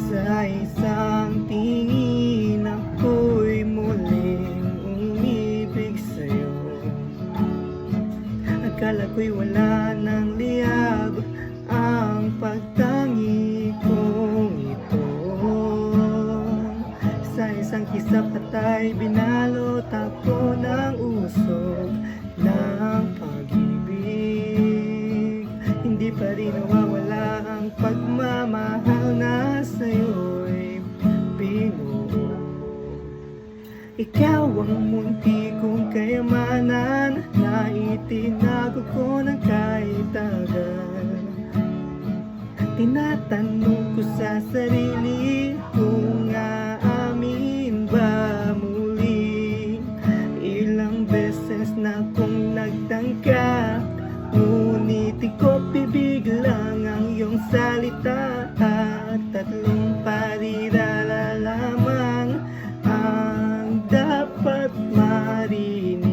Sa isang tingin ako'y muling umibig sa'yo. Akala ko'y wala ng liyab ang pagtangi kong ito. Sa isang kisap patay binalot ako ng usog ng pag-ibig. Hindi pa rin nawawala ang pagmamahal na sa'yo'y binuo. Ikaw ang munti kong kayamanan na itinago ko ng kahit tagal. Tinatanong ko sa sarili kung aamin ba muli. Ilang beses na kong nagtangka, ngunit di ko bibiglang ang iyong salita. At tatlong parirala lamang ang dapat marinig.